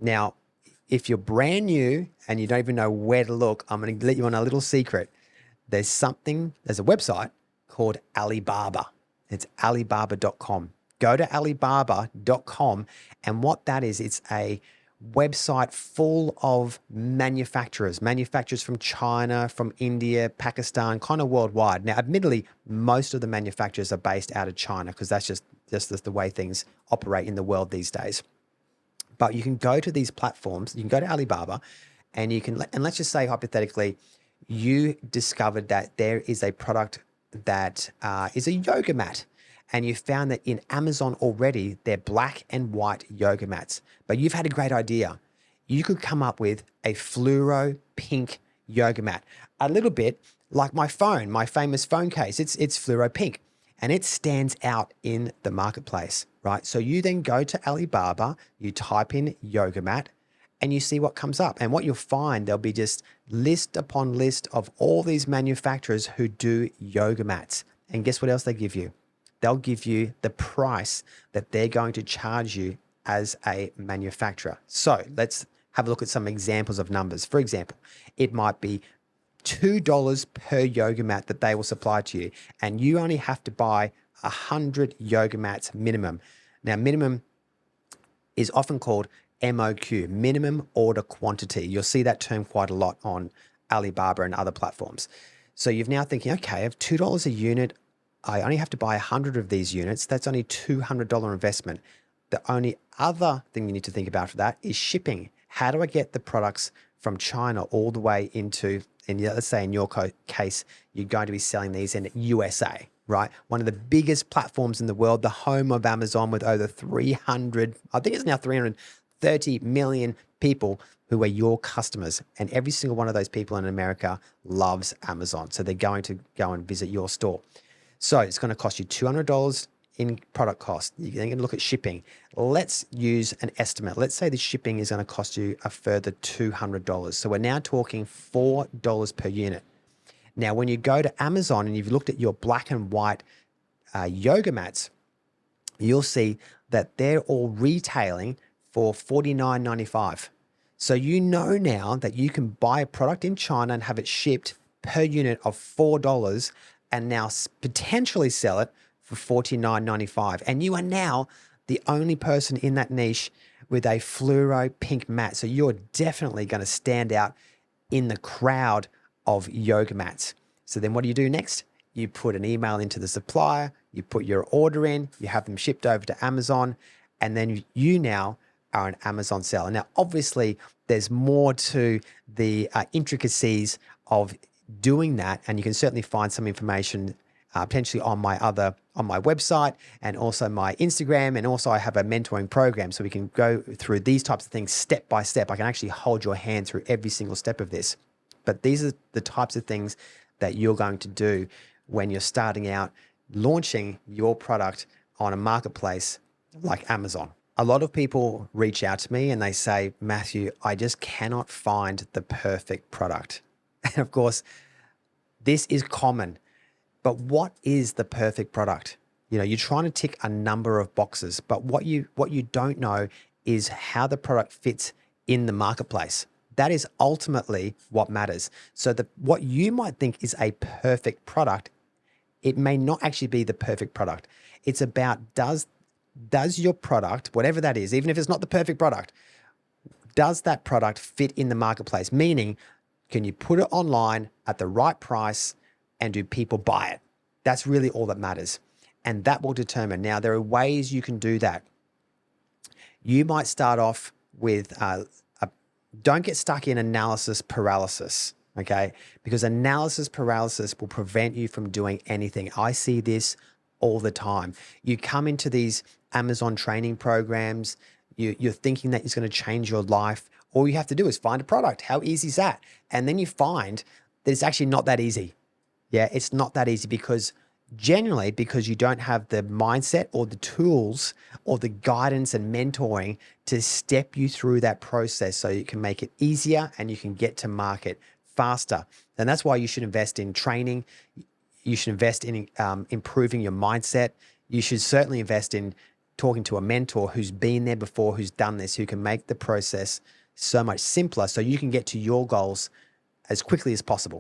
Now, if you're brand new and you don't even know where to look, I'm going to let you on a little secret. There's a website called Alibaba. It's alibaba.com. Go to alibaba.com, and what that is, it's a website full of manufacturers from China, from India, Pakistan, kind of worldwide. Now, admittedly, most of the manufacturers are based out of China because that's just the way things operate in the world these days. But you can go to these platforms, you can go to Alibaba, and let's just say hypothetically, you discovered that there is a product that is a yoga mat, and you found that in Amazon already, they're black and white yoga mats, but you've had a great idea. You could come up with a fluoro pink yoga mat, a little bit like my phone, my famous phone case. It's fluoro pink, and it stands out in the marketplace, right? So you then go to Alibaba, you type in yoga mat, and you see what comes up. And what you'll find, there'll be just list upon list of all these manufacturers who do yoga mats. And guess what else they give you? They'll give you the price that they're going to charge you as a manufacturer. So let's have a look at some examples of numbers. For example, it might be $2 per yoga mat that they will supply to you, and you only have to buy 100 yoga mats minimum. Now, minimum is often called MOQ, minimum order quantity. You'll see that term quite a lot on Alibaba and other platforms. So you're now thinking, okay, I have $2 a unit. I only have to buy 100 of these units. That's only $200 investment. The only other thing you need to think about for that is shipping. How do I get the products from China all the way into, and let's say in your case, you're going to be selling these in USA, right? One of the biggest platforms in the world, the home of Amazon, with over 300, I think it's now 330 million people who are your customers. And every single one of those people in America loves Amazon. So they're going to go and visit your store. So it's going to cost you $200 in product cost. You're going to look at shipping. Let's use an estimate. Let's say the shipping is going to cost you a further $200. So we're now talking $4 per unit. Now, when you go to Amazon and you've looked at your black and white yoga mats, you'll see that they're all retailing for $49.95. So you know now that you can buy a product in China and have it shipped per unit of $4 and now potentially sell it for $49.95. And you are now the only person in that niche with a fluoro pink mat. So you're definitely going to stand out in the crowd of yoga mats. So then what do you do next? You put an email into the supplier, you put your order in, you have them shipped over to Amazon, and then you now are an Amazon seller. Now, obviously, there's more to the intricacies of doing that, and you can certainly find some information potentially on my website and also my Instagram, and also I have a mentoring program, so we can go through these types of things step by step. I can actually hold your hand through every single step of this. But these are the types of things that you're going to do when you're starting out launching your product on a marketplace like Amazon. A lot of people reach out to me and they say, Matthew, I just cannot find the perfect product. And of course, this is common, but what is the perfect product? You know, you're trying to tick a number of boxes, but what you don't know is how the product fits in the marketplace. That is ultimately what matters. So what you might think is a perfect product, it may not actually be the perfect product. It's about does your product, whatever that is, even if it's not the perfect product, does that product fit in the marketplace? Meaning, can you put it online at the right price and do people buy it? That's really all that matters. And that will determine. Now, there are ways you can do that. You might start off with, don't get stuck in analysis paralysis, okay? Because analysis paralysis will prevent you from doing anything. I see this all the time. You come into these Amazon training programs, you're thinking that it's going to change your life. All you have to do is find a product. How easy is that? And then you find that it's actually not that easy. Yeah, it's not that easy because you don't have the mindset or the tools or the guidance and mentoring to step you through that process so you can make it easier and you can get to market faster. And that's why you should invest in training. You should invest in improving your mindset. You should certainly invest in talking to a mentor who's been there before, who's done this, who can make the process so much simpler so you can get to your goals as quickly as possible.